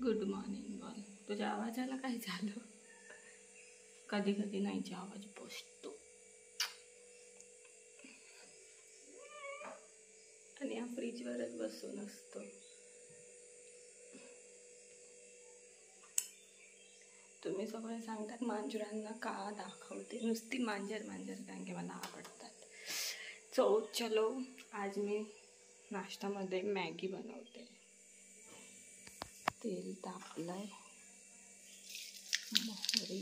Good morning बोल. तुझ्या आवाजाला काय झालं? कधी कधी नाहीचे आवाज पोचतो आणि या फ्रीजवरच बसून असतो. तुम्ही सगळे सांगतात मांजरांना का दाखवते, नुसती मांजर मांजर, कारण की मला आवडतात. सो चलो, आज मी नाश्त्यामध्ये मॅगी बनवते. तेल तापलंय, मोहरी,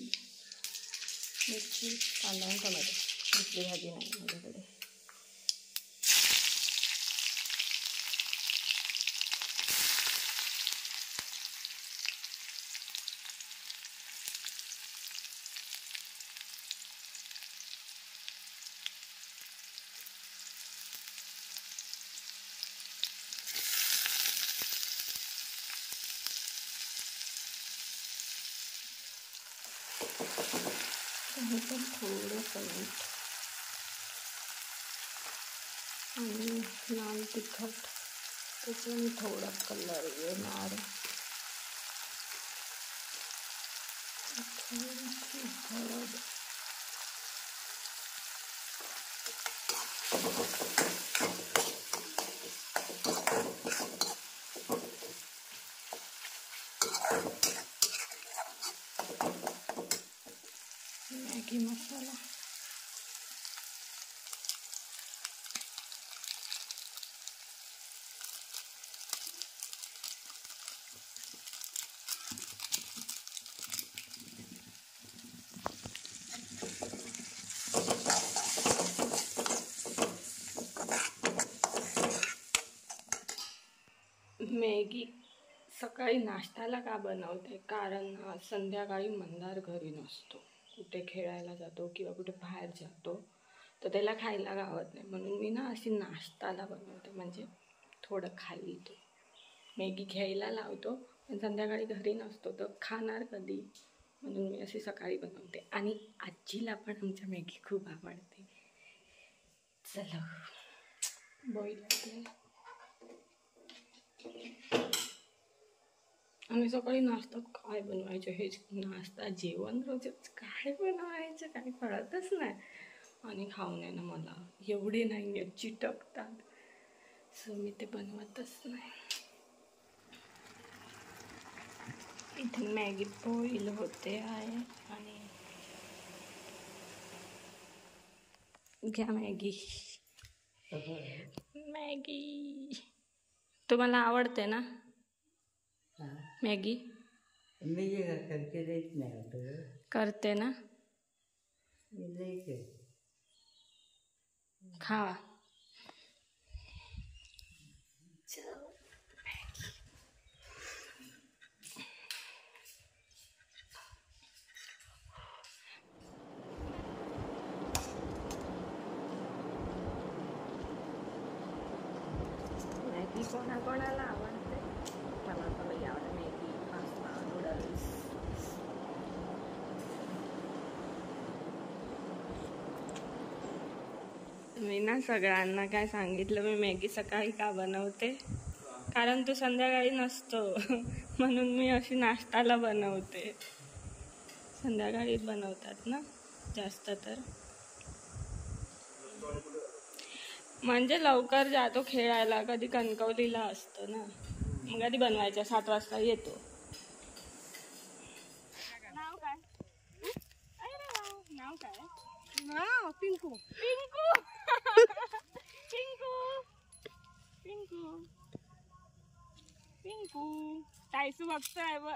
मिरची, कांदा आणि टोमॅटो. दुसरी भाजी नाही माझ्याकडे. हे पण थोडंसं मीठ आणि लाल तिखट, त्याच्याने थोडा कलर येणार. थोडीशी हळद, मॅगी मसाला, मॅगी सकाळी नाश्त्याला का बनवते, कारण संध्याकाळी मंदार घरी नसतो, कुठे खेळायला जातो किंवा कुठे बाहेर जातो, तर त्याला खायला गावत नाही. म्हणून मी ना अशी नाश्त्याला बनवते, म्हणजे थोडं खाली तो मॅगी घ्यायला लावतो, पण संध्याकाळी घरी नसतो तर खाणार कधी, म्हणून मी अशी सकाळी बनवते. आणि आजीला पण आमच्या मॅगी खूप आवडते. चलो बॉईल होते. आणि सकाळी नाश्ता काय बनवायचं, हे नाश्ता जेवण रोजच काय बनवायचं काय कळतच नाही. आणि खाऊन आहे ना मला एवढे नाही आहेत, चिटकतात, सो मी ते बनवतच नाही. इथे मॅगी बॉईल होते आहे आणि घ्या मॅगी. मॅगी तुम्हाला आवडते ना मॅगी? करते ना, खावा. मॅगी कोणाकोणाला आवडते? मला तर लई आवडते मॅगी, पास्ता, नूडल्स. मी ना सगळ्यांना काय सांगितलं, मी मॅगी सकाळी का बनवते, कारण तू संध्याकाळी नसतो म्हणून मी अशी नाश्त्याला बनवते. संध्याकाळी बनवतात ना जास्त, तर म्हणजे लवकर जातो खेळायला, कधी कणकवलीला असतो ना, मग कधी बनवायचं 7 वाजता येतो. नाव काय? नाव काय? नाव पिंकू. पिंकू पिंकू पिंकू पिंकू. ताईसू बघतोय बघ,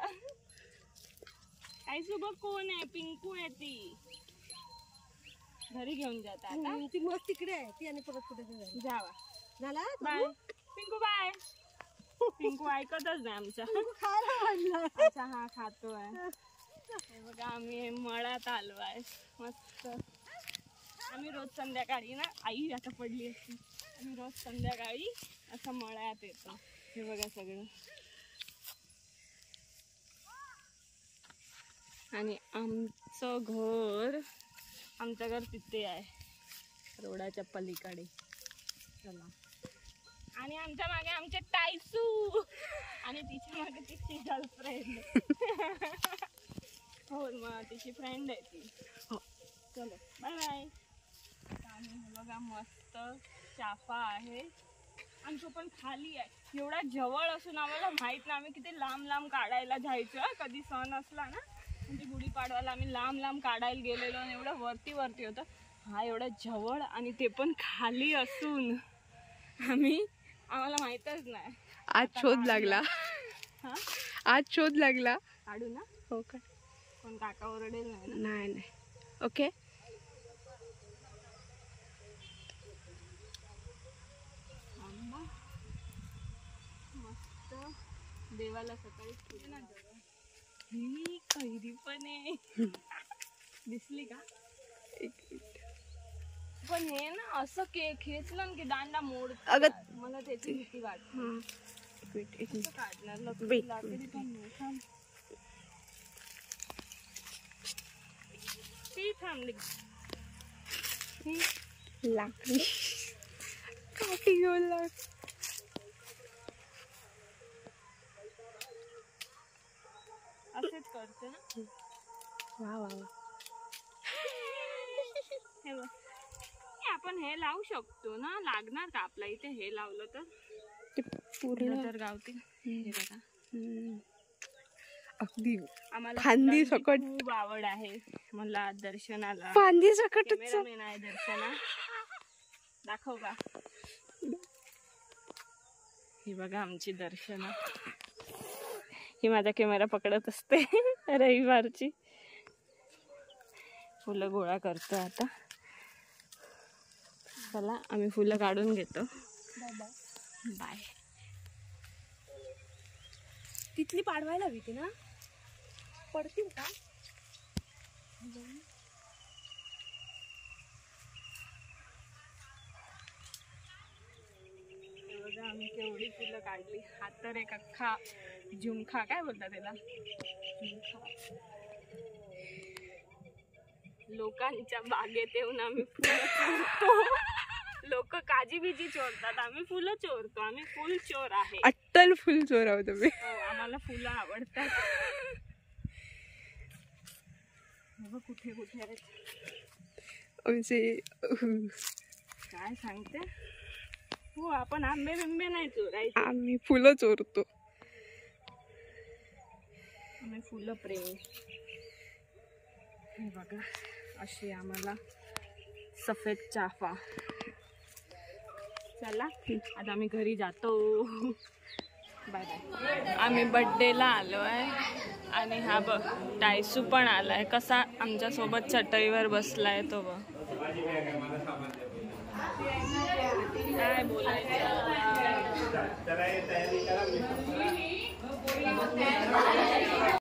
ताईसू बघ कोण आहे, पिंकू आहे. ती घरी घेऊन जाता आता, ती मस्त तिकडे आहे ती, आणि परत कुठे जावा. झाला बाय पिंकू, बाय. पिंकू ऐकतच नाही आमचा. अच्छा हा खातोय. हे बघा आम्ही मळ्यात आलो आहे मस्त. आम्ही रोज संध्याकाळी ना, आई आता पडली असती, आम्ही रोज संध्याकाळी असं मळ्यात येतो. हे बघा सगळं. आणि आमचं घर तिथे आहे, रोडाच्या पलीकडे. चला आणि आमच्या मागे आमचे टायसू आणि तिच्या मागे तिची गर्लफ्रेंड. हो मग तिची फ्रेंड आहे ती. चलो बाय बाय. आणि बघा मस्त चाफा आहे आणि तो पण खाली आहे. एवढा जवळ असून आम्हाला माहित नाही. आम्ही किती लांब लांब काढायला जायचो. कधी सण असला ना म्हणजे गुढीपाडवाला आम्ही लांब लांब काढायला गेलेलो आणि एवढं वरती वरती होतं. हा एवढा जवळ आणि ते पण खाली असून आम्हाला माहितच नाही. आज शोध लागला. हा आज शोध लागला. काढू ना. हो का. पण काका ओरडेल नाही. नाही. ओके. मस्त देवाला सकाळी ही कैरी पण आहे. दिसली का. पण हे ना असं खेचलं की दांडा मोड. मला त्याची भीती वाटते. काढणार लाकडी पण ती थांबली. लाकडी काठी घेऊन लाग. असेच करते ना. वा वा. हे बघ आपण हे लावू शकतो ना. लागणार का आपल्या इथे हे लावलं तर. पूर्ण तर गावतील. हे बघा अगदी आम्हाला फांदी सकट खूप आवड आहे. मला दर्शनाला फांदी सकट कॅमेरामॅन आहे दर्शना. दाखव का. ही बघा आमची दर्शना. ही माझा कॅमेरा पकडत असते रविवारची. फुलं गोळा करतो आता. चला आम्ही फुलं काढून घेतो. बाय. तिथली पाडवायला हवी ना. पडतील का. बघा आम्ही केवढी फुलं काढली. हा तर एक अख्खा झुमखा काय बोलतात त्याला. लोकांच्या बागेत येऊन आम्ही फुलं चोरतो. लोक काजी बिजी चोरतात. आम्ही फुलं चोरतो. आम्ही फुल चोर आहे. अट्टल फुल चोर आहोत तुम्ही. आम्हाला फुलं आवडतात. कुठे कुठे काय सांगते. हो आपण आंबे बिंबे नाही चोरायचे. आम्ही फुलं चोरतो. आम्ही फुलं प्रेमी. हे बघा अशी आम्हाला सफेद चाफा. चला आता आम्ही घरी जातो. Bye bye. आम्ही बड्डेला आलो आहे आणि हा बघ टायसू पण आलाय. कसा आमच्या सोबत चटईवर बसलाय तो बघ. काय बोलायचं.